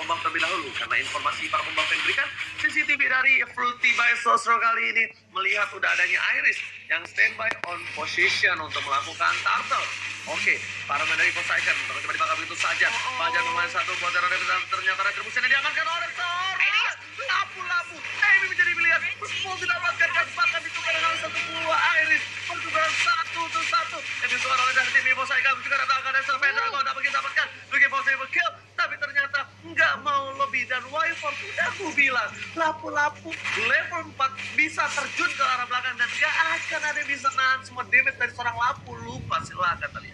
pembang terlebih dahulu. Karena informasi para pembang yang diberikan, CCTV dari Fruity by Sosro kali ini melihat udah adanya Iris yang standby on position untuk melakukan turtle. Oke, para main dari Poseidon coba dibakar begitu saja. Bajan pemain satu buat ternyata Ranger Busen yang diamankan oleh Iris. Lapu-lapu, Amy menjadi pilihan. Mau didapatkan kesempatan ditukar dengan satu buah Iris. Pertukaran satu. Yang ditukar oleh dari tim Poseidon juga datangkan dari Serpendra. Kalau dapat kita dapatkan, looking possible kill. Tapi ternyata nggak mau lebih dan Wyvern udah aku bilang lapu-lapu level 4 bisa terjun ke arah belakang dan nggak akan ada yang bisa nahan semua damage dari seorang lapu. Lupa silakan tadi.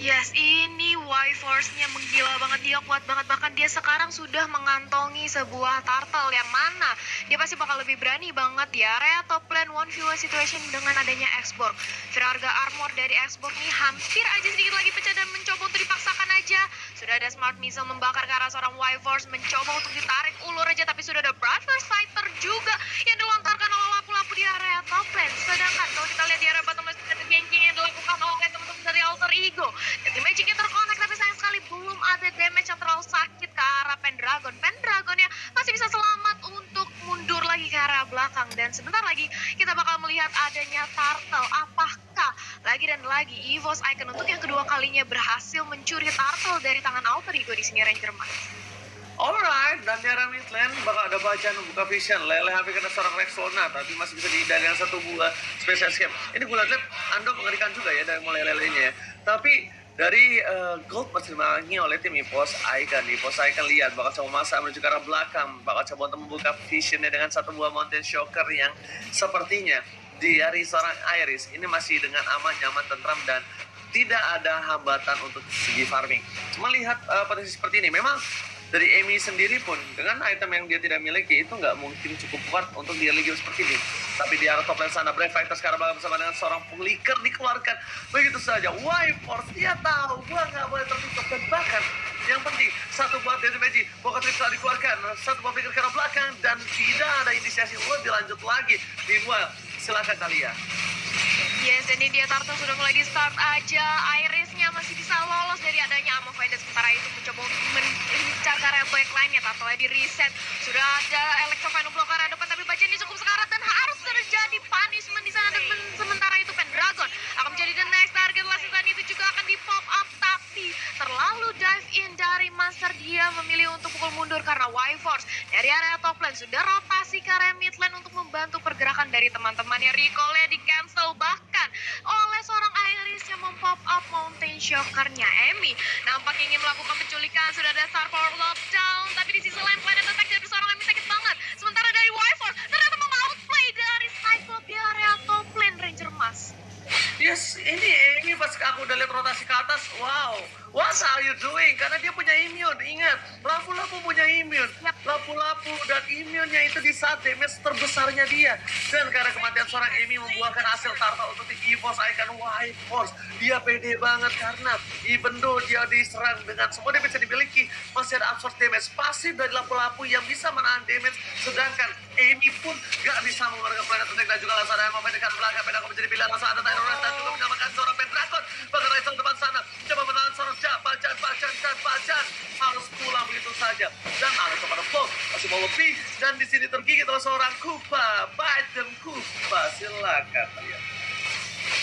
Yes, ini Y-Force-nya menggila banget, dia kuat banget. Bahkan dia sekarang sudah mengantongi sebuah turtle yang mana dia pasti bakal lebih berani banget ya. Area top lane 1v1 situation dengan adanya X-Borg. Harga armor dari X-Borg nih hampir aja sedikit lagi pecah dan mencoba untuk dipaksakan aja. Sudah ada Smart Missile membakar ke arah seorang Y-Force, mencoba untuk ditarik ulur aja, tapi sudah ada Brothers Fighter juga yang dilontarkan oleh lapu-lapu di area top lane. Sedangkan kalau kita lihat di area bottom lane, ada ganking yang dilakukan oleh teman-teman dari Alter Ego. Jadi Magicnya terkonek, tapi sayang sekali belum ada damage yang terlalu sakit ke arah Pendragon. Pendragonnya masih bisa selamat untuk mundur lagi ke arah belakang. Dan sebentar lagi kita bakal melihat adanya turtle. Apakah lagi dan lagi EVOS Icon untuk yang kedua kalinya berhasil mencuri turtle dari tangan Alter Ego di sini Ranger Mas? Alright, dan di area mid lane bakal ada Bajan membuka vision. Lele hampir kena seorang Rexona, tapi masih bisa dihindari dengan satu buah special scam. Ini gue lihat Ando mengerikan juga ya dari mulai lelenya ya. Tapi dari gold masih dimenangi oleh tim EVOS Icon. EVOS Icon lihat bakal coba masa menuju ke arah belakang, bakal coba untuk membuka visionnya dengan satu buah Mountain Shocker yang sepertinya dari seorang Iris ini masih dengan aman, nyaman, tentram dan tidak ada hambatan untuk segi farming. Melihat potensi seperti ini, memang dari Amy sendiri pun dengan item yang dia tidak miliki itu nggak mungkin cukup kuat untuk dia game seperti ini. Tapi di arah top lane sana Brave Fighter sekarang bakal bersama dengan seorang Flicker dikeluarkan begitu saja. Y-Force dia tahu gua nggak boleh tertutup dan bahkan yang penting satu buat Deadly Magic Pocket Trip telah dikeluarkan, satu buat Flicker ke arah belakang dan tidak ada inisiasi lebih lanjut lagi. Meanwhile silakan kalian. Yes, ini dia turtle sudah mulai di start aja. Irisnya masih bisa lolos dari adanya Ammo Finder. Sementara itu mencoba mengincar ke area backline-nya. Turtle di reset. Sudah ada Electrovine blocker ada depan, tapi baca ini cukup sekarat dan harus terjadi punishment di sana. Dan sementara itu Pendragon akan menjadi the next target. Lasitan itu juga akan di pop up, tapi terlalu dive in dari Master. Dia memilih untuk pukul mundur karena Y-Force dari area top lane sudah rotasi ke area mid lane untuk membantu pergerakan dari teman-temannya. Recall-nya di cancel bahkan oleh seorang Iris yang mempop up Mountain Shocker-nya. Amy nampak ingin melakukan penculikan, sudah ada Star Power Lockdown, tapi di sisi lain Planet Attack dari seorang Amy sakit banget. Sementara dari Y-Force ternyata meng-outplay dari Cyclops di area top lane Ranger Mas. Yes, ini pas aku udah lihat rotasi ke atas, wow, what are you doing? Karena dia punya immune, ingat, lapu-lapu punya immune, lapu-lapu dan immune-nya itu di saat damage terbesarnya dia. Dan karena kematian seorang Amy membuahkan hasil turtle untuk tim EVOS Icon Y-Force, dia pede banget karena even though dia diserang dengan semua damage yang dimiliki, masih ada absorb damage pasif dari lapu-lapu yang bisa menahan damage, sedangkan Amy pun gak bisa mengeluarkan Planet Attack dan juga langsung ada yang mempedekan belakang. Pendragon menjadi pilihan, langsung ada Tyrant dan juga menyamakan seorang Pendragon. Bahkan Raison depan sana coba menahan seorang Bajan harus pulang begitu saja. Dan harus kepada Flow masih mau lebih dan di sini tergigit oleh seorang Kupa. Biden Kupa, silakan kalian.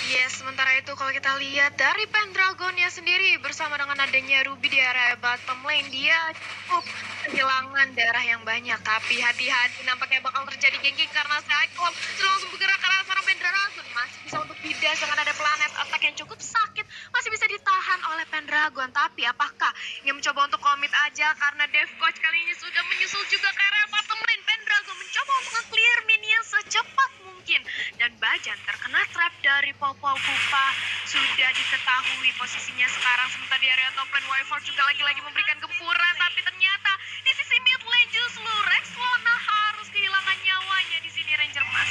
Yes, sementara itu kalau kita lihat dari Pendragonnya sendiri bersama dengan adanya Ruby di area bottom lane, dia cukup kehilangan darah yang banyak. Tapi hati-hati, nampaknya bakal terjadi ganking karena Cyclops sudah langsung bergerak ke arah seorang Pendragon. Masih bisa untuk bidas dengan ada Planet Attack yang cukup sakit, masih bisa ditahan oleh Pendragon. Tapi apakah ingin mencoba untuk komit aja karena Dev Coach kali ini sudah menyusul juga ke area bottom lane. Pendragon mencoba untuk nge-clear minion secepat mungkin. Dan Bajan terkena trap dari Popol Kupa. Sudah diketahui posisinya sekarang. Sementara di area top lane Y-Force juga lagi-lagi memberikan gempuran. Tapi ternyata di sisi mid lane justru Rexona harus kehilangan nyawanya di sini Ranger Mas.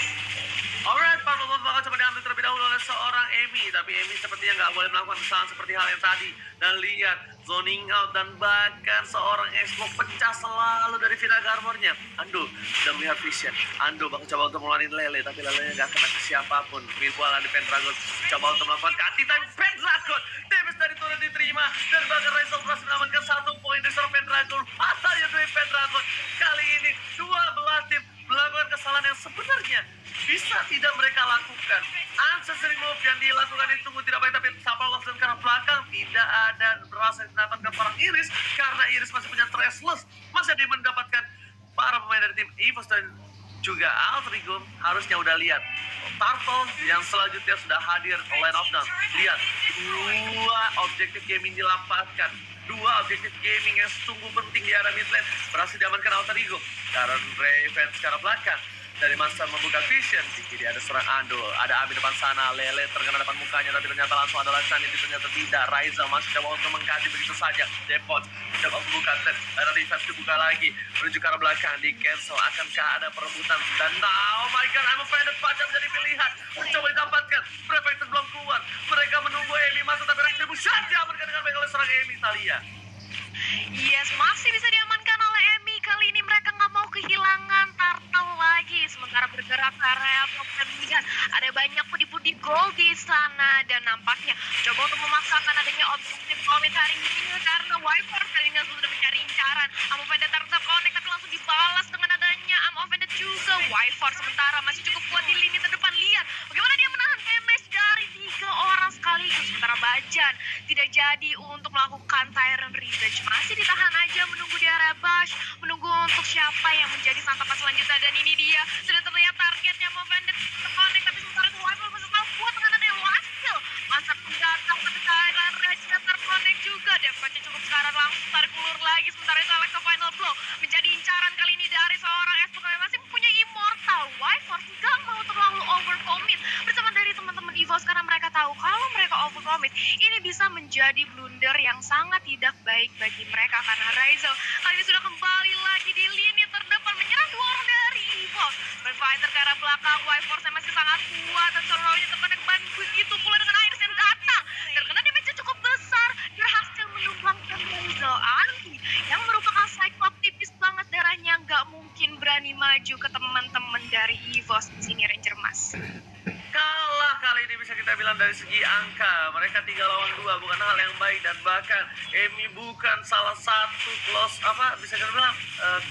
Alright, Pak Bobo bakal coba diambil terlebih dahulu oleh seorang Amy. Tapi Amy sepertinya nggak boleh melakukan kesalahan seperti hal yang tadi. Dan lihat, zoning out, dan bahkan seorang Xbox pecah selalu dari Vinaga armornya. Ando udah melihat vision. Ando bakal coba untuk ngeluarin Lele, tapi Lele gak kena ke siapapun. Meanwhile ada Pendragon coba untuk melakukan ganti time. Pendragon damage dari turret diterima, dan bahkan Rizal berhasil mengamankan 1 poin dari seorang Pendragon. Matanya dari Pendragon. Kali ini 12 tim melakukan kesalahan yang sebenarnya bisa tidak mereka lakukan. Unnecessary move yang dilakukan itu tunggu tidak baik, tapi Sapa langsung ke arah belakang. Tidak ada berasa didapatkan para Iris, karena Iris masih punya Trestless. Masih ada yang mendapatkan para pemain dari tim EVOS dan juga Altrigo. Harusnya udah lihat Turtle yang selanjutnya sudah hadir ke line of down. Lihat, 2 objektif gaming dilapatkan. 2 objektif gaming yang sungguh penting di area mid lane berhasil diamankan Altrigo. Karena Raven ke arah belakang. Dari masa membuka vision, di kiri ada seorang Ando, ada Abi depan sana, Lele terkena depan mukanya, tapi ternyata langsung ada Laksani, ternyata tidak. Raiza masih coba untuk mengkaji begitu saja. Depot coba membuka trend, ada defense dibuka lagi, menuju ke arah belakang, di cancel, akankah ada perebutan, dan oh my god, I'm offended, Pacar menjadi pilihan, mencoba didapatkan, Prefector belum keluar, mereka menunggu Emi masuk, tapi retribution diamankan dengan baik oleh seorang Emi Talia. Yes, masih bisa diamankan oleh Emi. Kali ini mereka nggak mau kehilangan Turtle lagi. Sementara bergerak ke area dan melihat ada banyak pudi-pudi gold di sana. Dan nampaknya coba untuk memaksakan adanya objektif komit hari ini, karena Wiper kali ini sudah mencari incaran. I'm offended Turtle connect, tapi langsung dibalas dengan adanya I'm offended juga. Wiper sementara masih cukup kuat di lini terdepan. Lihat bagaimana dia menahan damage dari 3 orang sekaligus. Sementara Bajan tidak jadi untuk melakukan Tyrant Revenge, masih ditahan aja menunggu di area Bash, menunggu untuk siapa yang menjadi santapan selanjutnya. Dan ini dia sudah terlihat targetnya Movended terkonek, tapi sementara itu Wiper masih selalu kuat dengan adanya last kill. Masa datang pada Tyrant Revenge terkonek juga. Damage-nya cukup sekarang, langsung tarik ulur lagi. Sementara itu Alexa Final Blow menjadi incaran kali ini dari seorang Espo yang masih mempunyai Immortal. Wiper nggak mau terlalu overcommit bersama dari teman-teman EVOS, karena mereka tahu kalau mereka overcommit ini bisa menjadi blunder yang sangat tidak baik bagi mereka. Karena Rizal kali ini sudah kembali lagi di lini terdepan menyerang 2 orang dari EVOS. Fighter ke arah belakang, Wiper masih sangat kuat dan selalunya terkena ban, begitu pula dengan Iris yang datang terkena damage cukup besar, berhasil menumbangkan Rizal. Anti yang merupakan Cyclops tipis banget darahnya, nggak mungkin berani maju ke teman-teman dari EVOS di sini, Ranger Mas. Kalah kali ini bisa kita bilang dari segi angka. Mereka 3 lawan 2 bukan hal yang baik, dan bahkan Emi bukan salah satu bisa kita bilang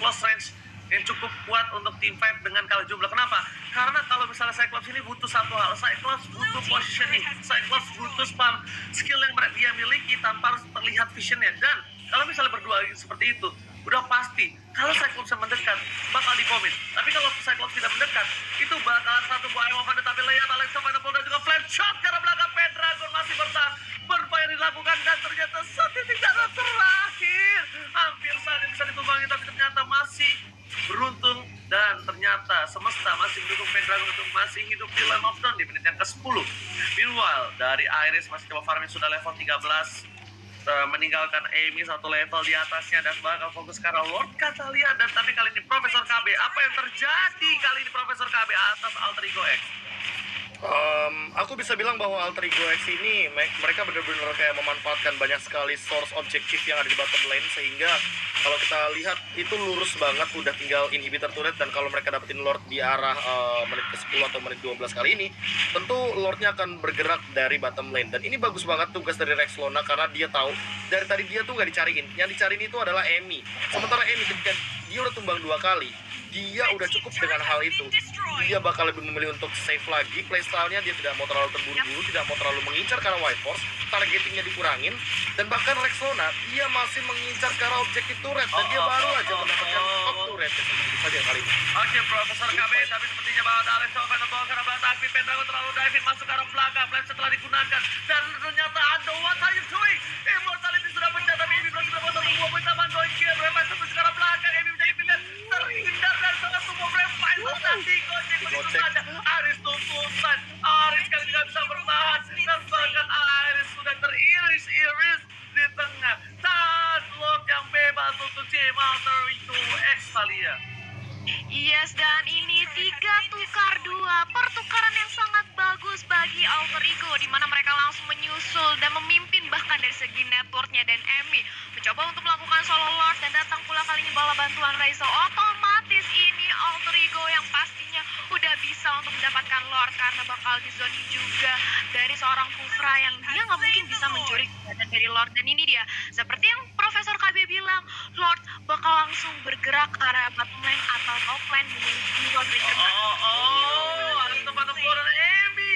close range yang cukup kuat untuk team fight dengan kalah jumlah. Kenapa? Karena kalau misalnya Cyclops ini butuh satu hal, Cyclops butuh positioning, Cyclops butuh spam skill yang dia miliki tanpa harus terlihat visionnya. Dan kalau misalnya berdua seperti itu, udah pasti kalau Cyclops yang mendekat bakal dikomit. Tapi kalau Cyclops tidak mendekat, itu bakalan satu buah ayam pada. Tapi lihat Alexa Pineapple dan juga flame shot karena belakang Pendragon masih bertahan. Berupaya dilakukan, dan ternyata setitik darah terakhir hampir saja bisa ditumbangi, tapi ternyata masih beruntung, dan ternyata semesta masih mendukung Pendragon untuk masih hidup di Lamb of Dawn di menit yang ke-10. Meanwhile, dari Iris masih coba farming, sudah level 13, meninggalkan Amy 1 level di atasnya, dan bakal fokus ke arah Lord Catalia. Dan tapi kali ini Profesor KB, apa yang terjadi kali ini Profesor KB atas Altrigo X? Aku bisa bilang bahwa Altrigo X ini mereka benar-benar kayak memanfaatkan banyak sekali source objektif yang ada di bottom lane, sehingga kalau kita lihat itu lurus banget, udah tinggal inhibitor turret. Dan kalau mereka dapetin Lord di arah menit ke-10 atau menit 12 kali ini, tentu Lordnya akan bergerak dari bottom lane. Dan ini bagus banget tugas dari Rexlona, karena dia tahu dari tadi dia tuh gak dicariin, yang dicariin itu adalah Emi. Sementara Emi ketika dia udah tumbang 2 kali, dia udah cukup dengan hal itu. Dia bakal lebih memilih untuk save lagi. Playstyle-nya dia tidak mau terlalu terburu-buru, tidak mau terlalu mengincar karena White Force, targetingnya dikurangin. Dan bahkan Rexona, dia masih mengincar ke arah objektif turret, dan dia baru aja mendapatkan top turret. Itu saja kali ini. Oke, Profesor KB, tapi sepertinya bahwa ada Alex Oven membawa ke arah belakang, tapi Pendragon terlalu diving masuk ke arah belakang. Flame setelah digunakan, dan ternyata Ando, what are you doing? Immortality sudah pecah, tapi Emi belum sudah potong sebuah poin taman. Going kill, Revive terus ke arah belakang. Emi menjadi pilihan terhindar dari sangat sebuah Revive. Tadi gocek begitu saja. Aris tuntutan, Aris kali ini tidak bisa bertahan, dan bahkan Aris sudah teriris-iris di tengah. Dan Lord yang bebas untuk tim Altrigo X Talia. Yes, dan ini 3 tukar 2, pertukaran yang sangat bagus bagi Altrigo, di mana mereka langsung menyusul dan memimpin bahkan dari segi networknya. Dan Emi mencoba untuk melakukan solo Lord dan datang pula kali ini bala bantuan Raizo. Otomatis ini alter ego yang pastinya udah bisa untuk mendapatkan Lord karena bakal dizoning juga dari seorang Kufra yang dia nggak mungkin bisa mencuri badan dari Lord. Dan ini dia, seperti yang Profesor KB bilang, Lord bakal langsung bergerak ke arah bottom lane atau top lane menuju Lord Ranger. Ada tempat tempuran Emi.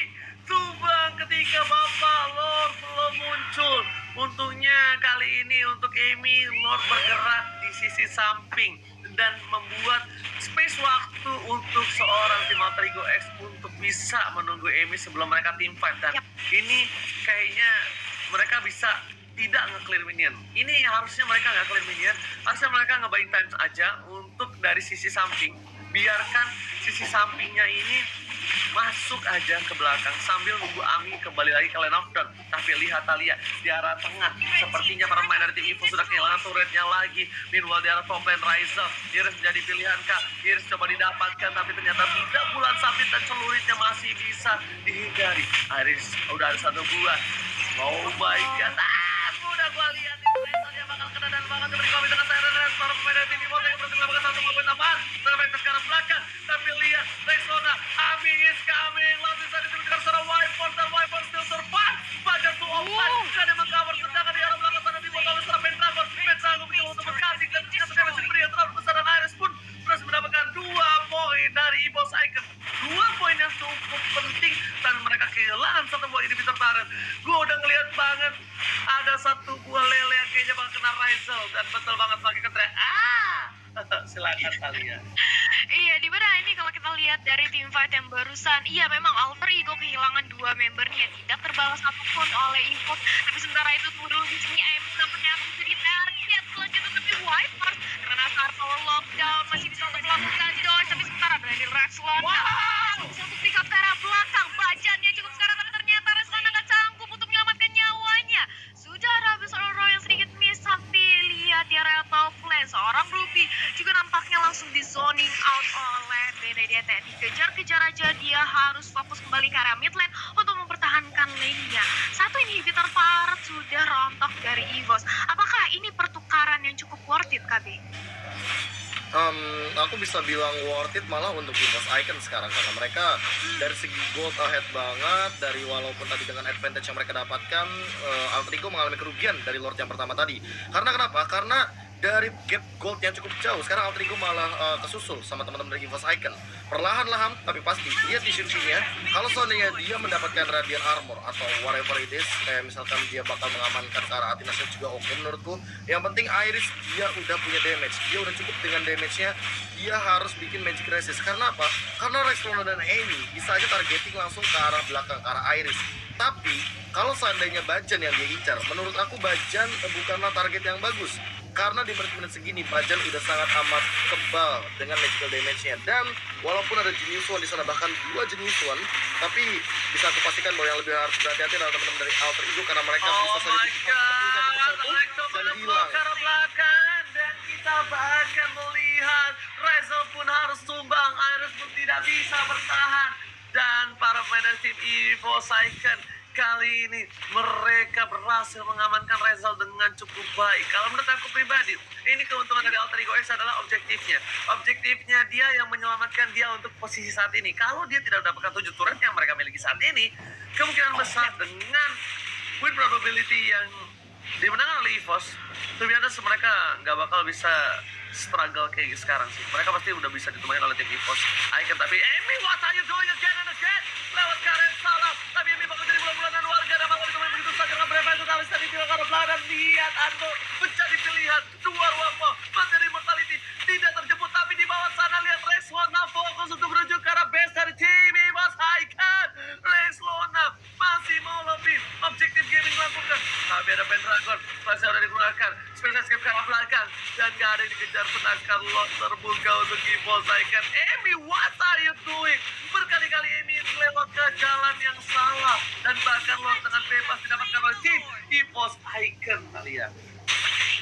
Tuh bang, ketika Bapak Lord belum muncul. Untungnya kali ini untuk Emi, Lord bergerak di sisi samping dan membuat space waktu untuk seorang tim Alter Ego X untuk bisa menunggu Emi sebelum mereka team fight. Dan ini kayaknya mereka bisa tidak nge-clear minion. Ini harusnya mereka nggak clear minion, harusnya mereka nge-buying times aja untuk dari sisi samping. Biarkan sisi sampingnya ini masuk aja ke belakang sambil nunggu Ami kembali lagi ke lane of dawn. Tapi lihat Talia di arah tengah, sepertinya para pemain dari tim Evo sudah kehilangan turretnya lagi. Meanwhile di arah top lane Raizel, Iris menjadi pilihan kak. Iris coba didapatkan tapi ternyata tidak. Bulan sabit dan celuritnya masih bisa dihindari. Iris udah ada satu bulan. Oh my god, udah gua lihat Raizelnya bakal kena dan bakal diberi dengan Siren dan para pemain dari tim Evo yang berhasil melakukan satu poin tambahan. Terbaik sekarang belakang, tapi lihat Rexona, Ami is coming, langsung saja diberikan secara Wyvern dan Wyvern still survive. Badan tuh open, kada mengcover sedangkan di arah belakang sana dibuat oleh seorang Pendragon. Pendragon mencoba untuk berkasih dan ternyata damage pria terlalu besar dan Iris pun berhasil mendapatkan 2 poin dari EVOS Icon. 2 poin yang cukup penting dan mereka kehilangan satu buah inhibitor turret. Gue udah ngeliat banget ada satu buah lele yang kayaknya bakal kena Raizel dan betul banget pakai ketrek. Silakan kalian. Iya, di mana ini kalau kita lihat dari tim fight yang barusan, iya memang Alter Ego kehilangan 2 membernya, tidak terbalas satupun oleh Evo. Tapi sementara itu tunggu dulu di sini AM nampaknya akan bisa ditarget selanjutnya, tapi Wipers karena saat power lockdown masih bisa untuk melakukan dodge. Tapi sementara berani Rexlona bisa untuk pick up ke arah belakang, bajannya cukup sekarang tapi ternyata Rexlona nggak sanggup untuk menyelamatkan nyawanya. Sudah ada habis Aurora yang sedikit miss, tapi lihat di area top lane seorang Ruby juga nampaknya langsung di zoning out oleh BDDT. Dikejar-kejar aja, dia harus fokus kembali ke area mid lane untuk mempertahankan lane-nya. Satu inhibitor parut sudah rontok dari EVOS. Apakah ini pertukaran yang cukup worth it, KB? Aku bisa bilang worth it malah untuk EVOS Icon sekarang karena mereka dari segi gold ahead banget. Dari walaupun tadi dengan advantage yang mereka dapatkan, Alter Ego mengalami kerugian dari Lord yang pertama tadi. Karena kenapa? Karena dari gap gold yang cukup jauh, sekarang Alter Ego malah kesusul sama teman-teman dari EVOS Icon. Perlahan-lahan tapi pasti lihat di Shinji-nya, kalau seandainya dia mendapatkan Radiant Armor atau whatever it is, kayak misalkan dia bakal mengamankan ke arah Atinasnya juga oke menurutku. Yang penting Iris dia udah punya damage, dia udah cukup dengan damage-nya. Dia harus bikin magic resist. Karena apa? Karena Rexlona dan Amy bisa aja targeting langsung ke arah belakang, ke arah Iris. Tapi kalau seandainya Bajan yang dia incar, menurut aku Bajan bukanlah target yang bagus. Karena di menit-menit segini Bajan udah sangat amat kebal dengan magical damage-nya. Dan walaupun ada Genius One di sana, bahkan 2 Genius One, tapi bisa aku pastikan bahwa yang lebih harus berhati-hati adalah teman-teman dari Alter Ego karena mereka bisa saja dan hilang. Belakang dan kita bahkan melihat Raizel pun harus tumbang, Iris pun tidak bisa bertahan. Dan para pemain dari tim EVOS Icon kali ini mereka berhasil mengamankan Raizel dengan cukup baik. Kalau menurut aku pribadi, ini keuntungan dari Alter Ego X adalah objektifnya. Objektifnya dia yang menyelamatkan dia untuk posisi saat ini. Kalau dia tidak mendapatkan 7 turret yang mereka miliki saat ini, kemungkinan besar dengan win probability yang dimenangkan oleh EVOS, ternyata mereka nggak bakal bisa struggle kayak sekarang sih. Mereka pasti udah bisa ditemani oleh tim EVOS Icon. Tapi Amy, what are you doing again and again? Lewat Karen salah, tapi Amy bakal jadi bulan-bulanan warga dan bakal ditemani begitu saja dengan berapa itu kali tadi dia karena belakang. Lihat Ando menjadi pilihan dua ruang materi mortality tidak terjemput, tapi di bawah sana lihat Rexlona fokus untuk menuju ke arah base dari tim EVOS Icon. Rexlona masih mau lebih objektif gaming lakukan, tapi ada Pendragon masih udah digunakan special escape ke arah belakang dan gak ada yang dikejar. Penakar Lord terbuka untuk EVOS Icon. Amy, what are you doing? Berkali-kali Amy lewat ke jalan yang salah dan bahkan Lord dengan bebas didapatkan oleh tim EVOS Icon kalian.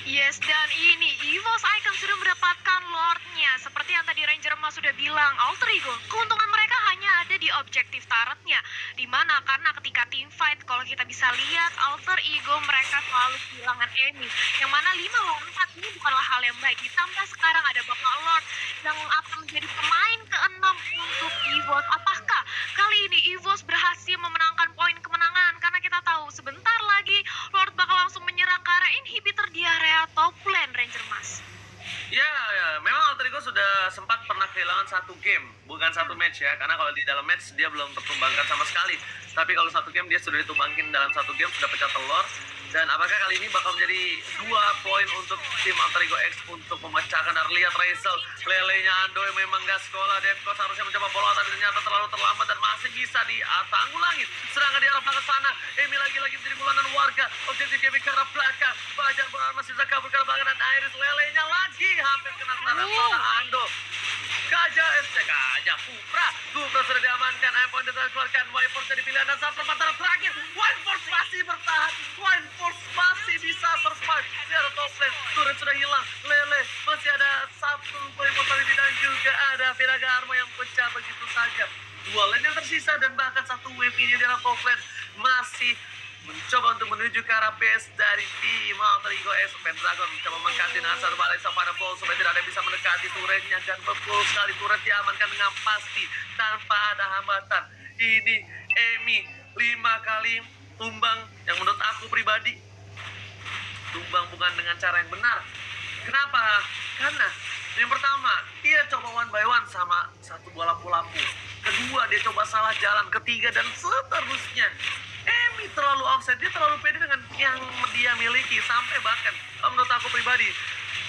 Yes, dan ini EVOS Icon sudah mendapatkan Lord-nya. Seperti yang tadi Ranger Mas sudah bilang, Alter Ego, keuntungan mereka hanya ada di objek objektif turretnya. Dimana karena ketika team fight kalau kita bisa lihat alter ego mereka selalu kehilangan Amy. Yang mana 5 lawan 4 ini bukanlah hal yang baik. Ditambah sekarang ada Bapak Lord yang akan menjadi pemain ke-6 untuk EVOS. Apakah kali ini EVOS berhasil memenangkan poin kemenangan? Karena kita tahu sebentar lagi Lord bakal langsung menyerang ke arah inhibitor di area top lane Ranger Mas. Ya, memang Alter Ego sudah sempat pernah kehilangan satu game, bukan satu match ya, karena kalau di dalam match dia belum tertumbangkan sama sekali. Tapi kalau satu game dia sudah ditumbangkin dalam satu game, sudah pecah telur. Dan apakah kali ini bakal menjadi 2 poin untuk tim Alter Ego X untuk memecahkan? Dan lihat Raisel, lelenya Ando yang memang gak sekolah. Devkos harusnya mencoba bola tapi ternyata terlalu terlambat dan masih bisa ditanggulangi. Serangan di arah belakang sana, Emi lagi-lagi menjadi bulanan warga. Objektif Emi ke arah belakang, Fajar masih bisa kabur ke arah belakang dan Iris lelenya lagi hampir kena tangan seorang Ando. Gajah Kupra sudah diamankan, iPhone sudah dikeluarkan, Wild jadi pilihan dan saat perempatan terakhir, Wild masih bertahan, Wild masih bisa survive, di ada top lane, turret sudah hilang, Lele masih ada satu poin mortality dan juga ada Viraga Arma yang pecah begitu saja. 2 lane yang tersisa dan bahkan satu wave ini di arah top lane masih mencoba untuk menuju ke arah base dari tim Alter Ego X. Pendragon mencoba mengganti dengan satu balik pada ball supaya tidak ada yang bisa mendekati turretnya dan betul sekali turret diamankan dengan pasti tanpa ada hambatan. Ini Emi 5 kali tumbang yang menurut aku pribadi tumbang bukan dengan cara yang benar. Kenapa? Karena yang pertama dia coba one by one sama satu bola lampu. Kedua dia coba salah jalan. Ketiga dan seterusnya. Emi terlalu offset, dia terlalu pede dengan yang dia miliki sampai bahkan menurut aku pribadi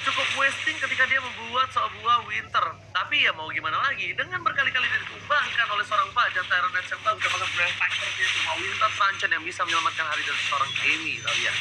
cukup wasting ketika dia membuat sebuah winter. Tapi ya mau gimana lagi, dengan berkali-kali ditumbangkan oleh seorang Fajar Tyrant yang tahu apakah brand factornya cuma winter Tranchan yang bisa menyelamatkan hari dari seorang Emi kalian.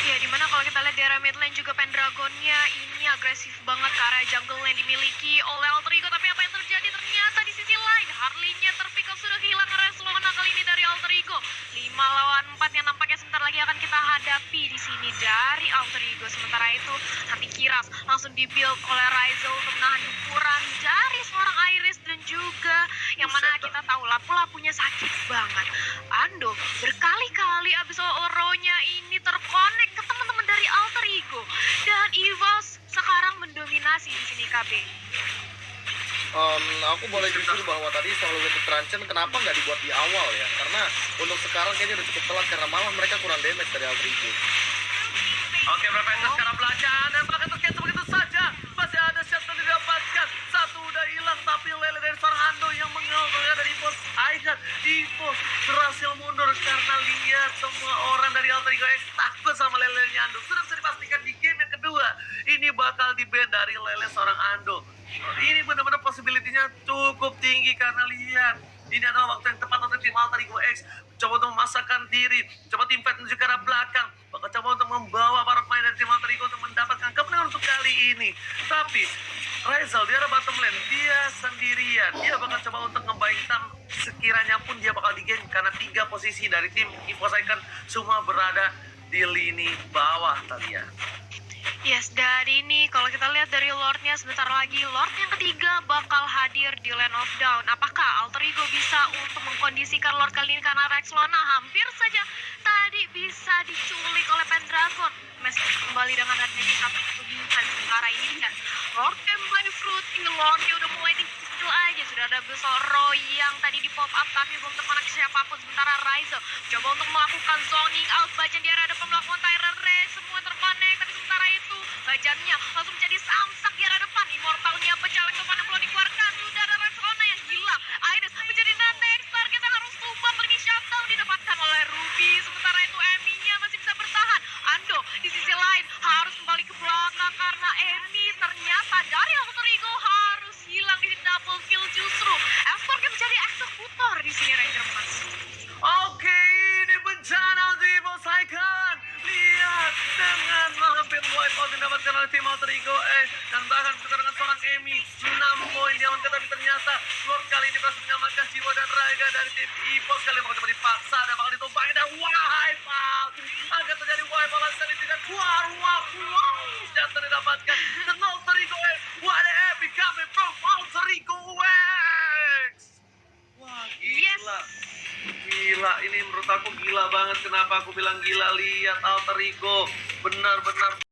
Ya, dimana kalau kita lihat di area mid lane juga Pendragonnya ini agresif banget ke arah jungle yang dimiliki oleh Alter Ego. Tapi apa yang terjadi ternyata di sisi lain Harley-nya terpick up sudah kehilangan Reslona kali ini dari Alter Ego. 5 lawan 4 yang nampaknya sebentar lagi akan kita hadapi di sini dari Alter Ego. Sementara itu nanti Kiras langsung dibuild oleh Ryzel untuk menahan gempuran dari seorang Iris dan juga yang mana kita tahu lampu-lampunya sakit banget. Ando berkali-kali abis oro-nya ini terkonek ke teman-teman dari Alter Ego dan EVOS sekarang mendominasi di sini KB. Aku boleh jujur bahwa tadi soal Winter Tranchan kenapa nggak dibuat di awal ya? Karena untuk sekarang kayaknya udah cukup telat karena malah mereka kurang damage dari Alter Ego. Oke, Profesor sekarang belajar dan bahkan terkait begitu saja. Masih ada shot yang didapatkan. Satu udah hilang tapi Lele dari seorang Ando yang mengalahkan dari Evos. Aikat Evos berhasil mundur karena lihat semua orang dari Alter Ego X takut sama Lele Ando. Sudah bisa dipastikan di game yang kedua ini bakal di-ban dari Lele seorang Ando. Ini benar-benar possibility-nya cukup tinggi karena lihat ini adalah waktu yang tepat untuk tim Alter Ego X coba untuk memasakkan diri, coba tim fight menuju ke arah belakang, bakal coba untuk membawa para pemain dari tim Alter Ego untuk mendapatkan kemenangan untuk kali ini. Tapi Raisel di arah bottom lane dia sendirian, dia bakal coba untuk ngebaikan sekiranya pun dia bakal di-game karena 3 posisi dari tim EVOS Icon semua berada di lini bawah kalian. Yes, dan ini kalau kita lihat dari Lordnya sebentar lagi Lord yang ketiga bakal hadir di Land of Dawn. Apakah Alter Ego bisa untuk mengkondisikan Lord kali ini karena Rexlona hampir saja tadi bisa diculik oleh Pendragon. Meski kembali dengan adanya satu ketujuan sementara ini kan Lord by Fruity, Lordnya udah mulai dicicil aja. Sudah ada Besoro yang tadi di pop up tapi belum terkonek siapapun. Sementara Ryzel coba untuk melakukan zoning out. Bajan di arah depan melakukan Tyrant Red, semua terkonek. Tapi sementara itu Bajannya langsung menjadi samsak di arah depan. Immortalnya pecah ke mana belum dikeluarkan. Sudah ada Rexona yang hilang. Iris menjadi next target yang harus tumbang. Pergi shutdown didapatkan oleh Ruby. Sementara itu Emi-nya masih bisa bertahan. Ando di sisi lain harus kembali ke belakang karena Emi ternyata dari Alter Ego harus hilang di double kill justru. Estornya menjadi eksekutor di sini Ranger Mas. Oke, ini bencana untuk EVOS Icon. Lihat dengan hampir wipe out didapatkan oleh tim Alter Ego X dan bahkan juga dengan seorang Emi 6 poin diamankan tapi ternyata Lord kali ini berhasil menyelamatkan jiwa dan raga dari tim EVOS. Kali bakal coba dipaksa dan bakal ditumpangi dan wipe out. Akan terjadi wipe out langsung tidak keluar. Senjata didapatkan dan Alter Ego X. What the epic coming from Alter Ego X. Wah, menurut aku gila banget. Kenapa aku bilang gila? Lihat alter ego, benar-benar